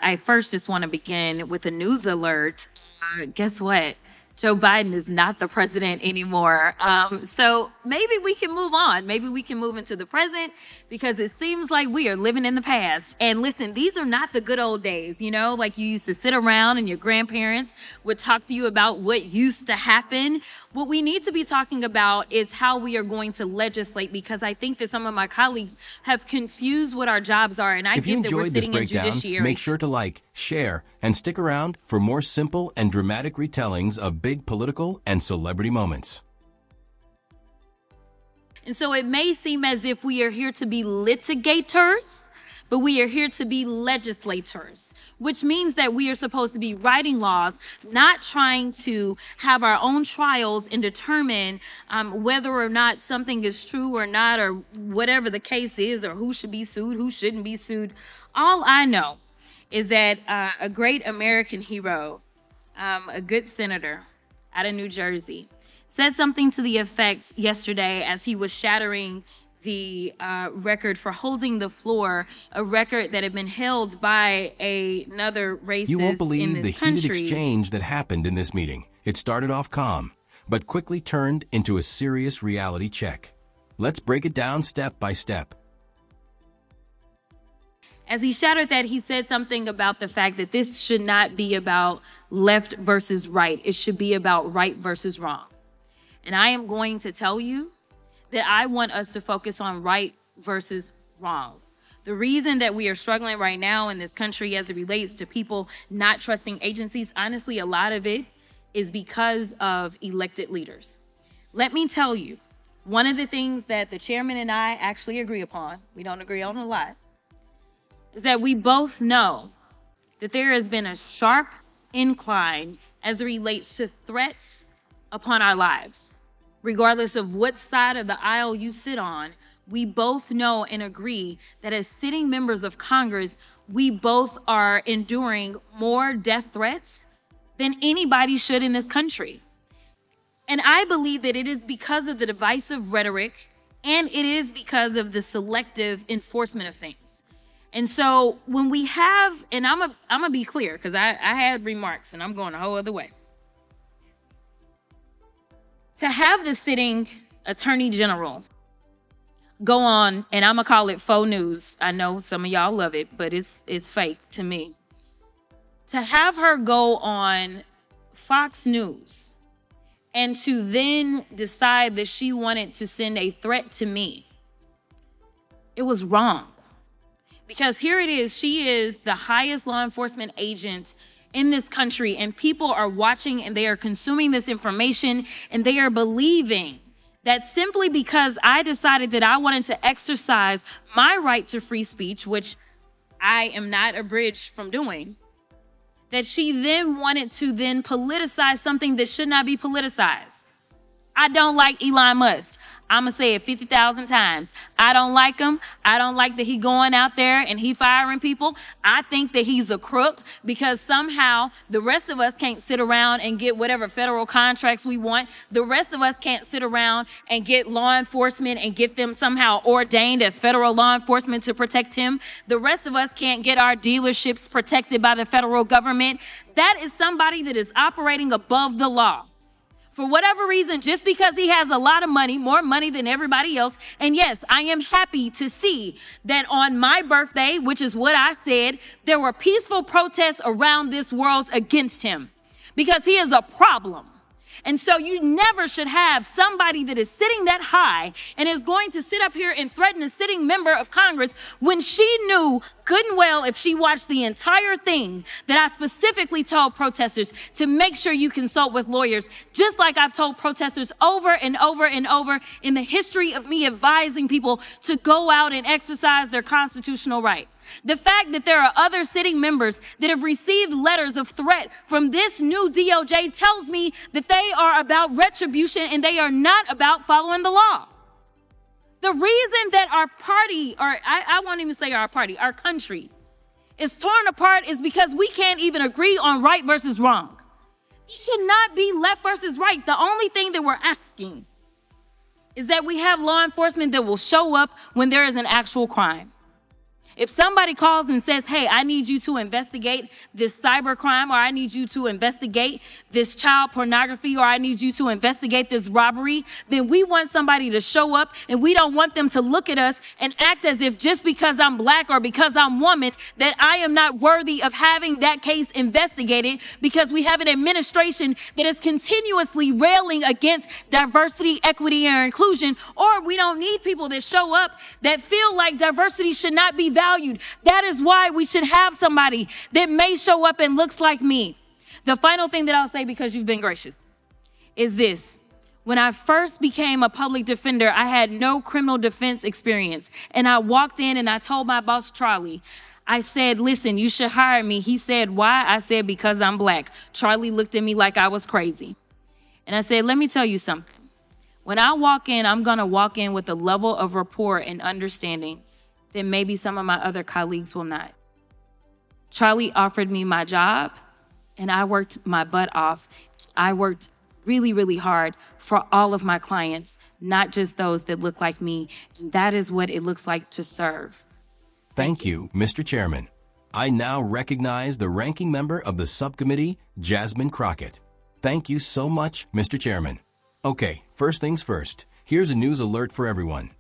I first just want to begin with a news alert. Guess what? Joe Biden is not the president anymore. So maybe we can move on. Maybe we can move into the present because it seems like we are living in the past. And listen, these are not the good old days, like you used to sit around and your grandparents would talk to you about what used to happen. What we need to be talking about is how we are going to legislate because I think that some of my colleagues have confused what our jobs are. And I If you get that we're enjoyed this sitting in breakdown, judiciary. make sure to like, share, and stick around for more simple and dramatic retellings of big political and celebrity moments. And so it may seem as if we are here to be litigators, but we are here to be legislators, which means that we are supposed to be writing laws, not trying to have our own trials and determine whether or not something is true or not, or whatever the case is, or who should be sued, who shouldn't be sued. All I know is that a great American hero, a good senator out of New Jersey, said something to the effect yesterday as he was shattering the record for holding the floor, a record that had been held by another racist You won't in believe this the heated country. exchange that happened in this meeting. It started off calm, but quickly turned into a serious reality check. Let's break it down step by step. As he shattered that, he said something about the fact that this should not be about left versus right. It should be about right versus wrong. And I am going to tell you that I want us to focus on right versus wrong. The reason that we are struggling right now in this country as it relates to people not trusting agencies, honestly, a lot of it is because of elected leaders. Let me tell you, one of the things that the chairman and I actually agree upon, we don't agree on a lot, is that we both know that there has been a sharp incline as it relates to threats upon our lives. Regardless of what side of the aisle you sit on, we both know and agree that as sitting members of Congress, we both are enduring more death threats than anybody should in this country. And I believe that it is because of the divisive rhetoric and it is because of the selective enforcement of things. And so when we have, and I'm gonna be clear because I had remarks and I'm going a whole other way. To have the sitting attorney general go on, and I'm gonna call it faux news. I know some of y'all love it, but it's fake to me. To have her go on Fox News and to then decide that she wanted to send a threat to me, it was wrong. Because here it is, she is the highest law enforcement agent in this country, and people are watching and they are consuming this information and they are believing that simply because I decided that I wanted to exercise my right to free speech, which I am not abridged from doing, that she then wanted to then politicize something that should not be politicized. I don't like Elon Musk. I'm going to say it 50,000 times. I don't like him. I don't like that he going out there and he firing people. I think that he's a crook because somehow the rest of us can't sit around and get whatever federal contracts we want. The rest of us can't sit around and get law enforcement and get them somehow ordained as federal law enforcement to protect him. The rest of us can't get our dealerships protected by the federal government. That is somebody that is operating above the law. For whatever reason, just because he has a lot of money, more money than everybody else. And yes, I am happy to see that on my birthday, which is what I said, there were peaceful protests around this world against him because he is a problem. And so you never should have somebody that is sitting that high and is going to sit up here and threaten a sitting member of Congress when she knew good and well, if she watched the entire thing, that I specifically told protesters to make sure you consult with lawyers, just like I've told protesters over and over and over in the history of me advising people to go out and exercise their constitutional right. The fact that there are other sitting members that have received letters of threat from this new DOJ tells me that they are about retribution and they are not about following the law. The reason that our party, or I won't even say our party, our country is torn apart is because we can't even agree on right versus wrong. It should not be left versus right. The only thing that we're asking is that we have law enforcement that will show up when there is an actual crime. If somebody calls and says, hey, I need you to investigate this cyber crime, or I need you to investigate this child pornography, or I need you to investigate this robbery, then we want somebody to show up, and we don't want them to look at us and act as if just because I'm black or because I'm woman, that I am not worthy of having that case investigated, because we have an administration that is continuously railing against diversity, equity, and inclusion. Or we don't need people that show up that feel like diversity should not be valued. That is why we should have somebody that may show up and looks like me. The final thing that I'll say, because you've been gracious, is this. When I first became a public defender, I had no criminal defense experience. And I walked in and I told my boss, Charlie, I said, listen, you should hire me. He said, why? I said, because I'm black. Charlie looked at me like I was crazy. And I said, let me tell you something. When I walk in, I'm going to walk in with a level of rapport and understanding that maybe some of my other colleagues will not. Charlie offered me my job, and I worked my butt off. I worked really, really hard for all of my clients, not just those that look like me. And that is what it looks like to serve. Thank you, Mr. Chairman. I now recognize the ranking member of the subcommittee, Jasmine Crockett. Thank you so much, Mr. Chairman. Okay, first things first. Here's a news alert for everyone.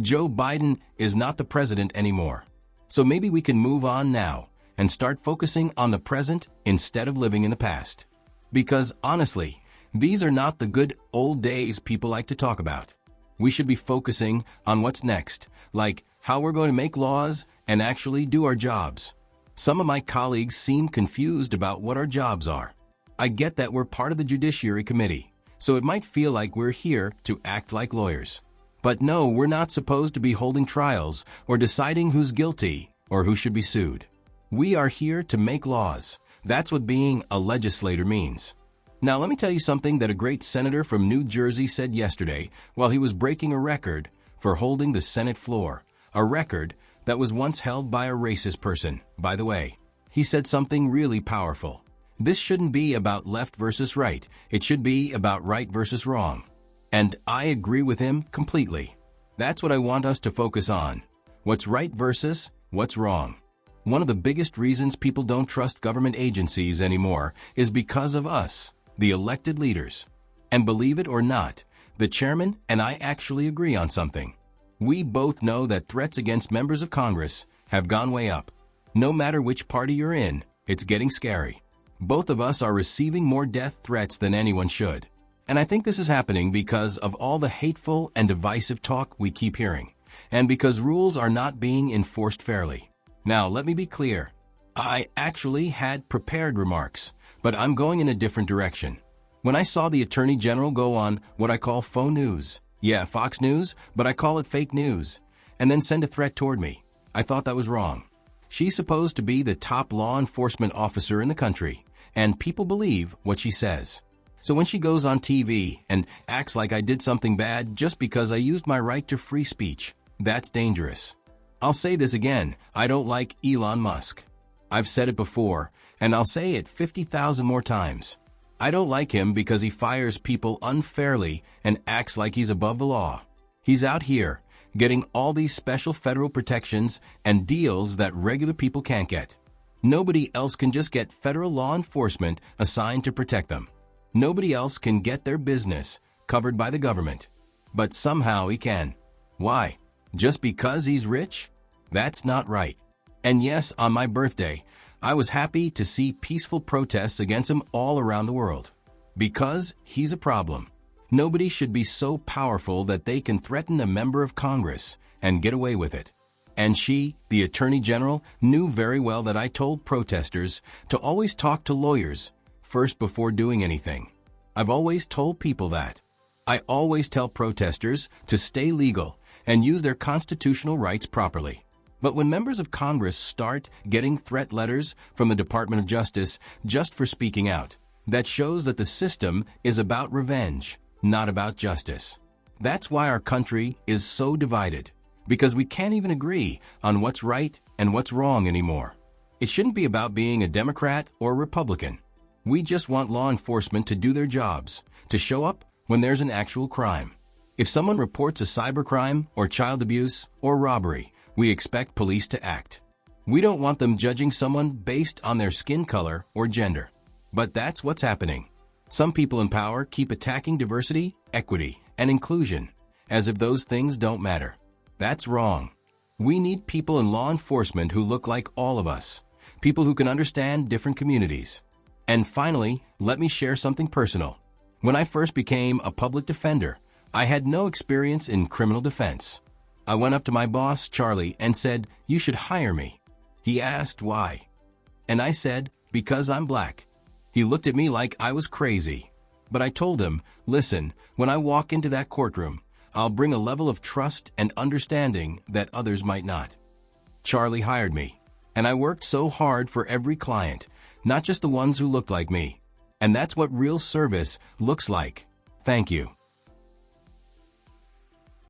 Joe Biden is not the president anymore. So maybe we can move on now and start focusing on the present instead of living in the past. Because honestly, these are not the good old days people like to talk about. We should be focusing on what's next, like how we're going to make laws and actually do our jobs. Some of my colleagues seem confused about what our jobs are. I get that we're part of the Judiciary Committee, so it might feel like we're here to act like lawyers. But no, we're not supposed to be holding trials or deciding who's guilty or who should be sued. We are here to make laws. That's what being a legislator means. Now, let me tell you something that a great senator from New Jersey said yesterday while he was breaking a record for holding the Senate floor, a record that was once held by a racist person, by the way. He said something really powerful. This shouldn't be about left versus right. It should be about right versus wrong. And I agree with him completely. That's what I want us to focus on. What's right versus what's wrong. One of the biggest reasons people don't trust government agencies anymore is because of us, the elected leaders. And believe it or not, the chairman and I actually agree on something. We both know that threats against members of Congress have gone way up. No matter which party you're in, it's getting scary. Both of us are receiving more death threats than anyone should. And I think this is happening because of all the hateful and divisive talk we keep hearing, and because rules are not being enforced fairly. Now, let me be clear. I actually had prepared remarks, but I'm going in a different direction. When I saw the Attorney General go on what I call faux news, yeah, Fox News, but I call it fake news, and then send a threat toward me, I thought that was wrong. She's supposed to be the top law enforcement officer in the country, and people believe what she says. So when she goes on TV and acts like I did something bad just because I used my right to free speech, that's dangerous. I'll say this again, I don't like Elon Musk. I've said it before, and I'll say it 50,000 more times. I don't like him because he fires people unfairly and acts like he's above the law. He's out here getting all these special federal protections and deals that regular people can't get. Nobody else can just get federal law enforcement assigned to protect them. Nobody else can get their business covered by the government. But somehow he can. Why? Just because he's rich? That's not right. And yes, on my birthday, I was happy to see peaceful protests against him all around the world. Because he's a problem. Nobody should be so powerful that they can threaten a member of Congress and get away with it. And she, the Attorney General, knew very well that I told protesters to always talk to lawyers first before doing anything. I've always told people that. I always tell protesters to stay legal and use their constitutional rights properly. But when members of Congress start getting threat letters from the Department of Justice just for speaking out, that shows that the system is about revenge, not about justice. That's why our country is so divided, because we can't even agree on what's right and what's wrong anymore. It shouldn't be about being a Democrat or Republican. We just want law enforcement to do their jobs, to show up when there's an actual crime. If someone reports a cybercrime or child abuse or robbery, we expect police to act. We don't want them judging someone based on their skin color or gender. But that's what's happening. Some people in power keep attacking diversity, equity, and inclusion, as if those things don't matter. That's wrong. We need people in law enforcement who look like all of us, people who can understand different communities. And finally, let me share something personal. When I first became a public defender, I had no experience in criminal defense. I went up to my boss, Charlie, and said, "You should hire me." He asked why. And I said, "Because I'm black." He looked at me like I was crazy. But I told him, "Listen, when I walk into that courtroom, I'll bring a level of trust and understanding that others might not." Charlie hired me, and I worked so hard for every client, not just the ones who looked like me. And that's what real service looks like. Thank you.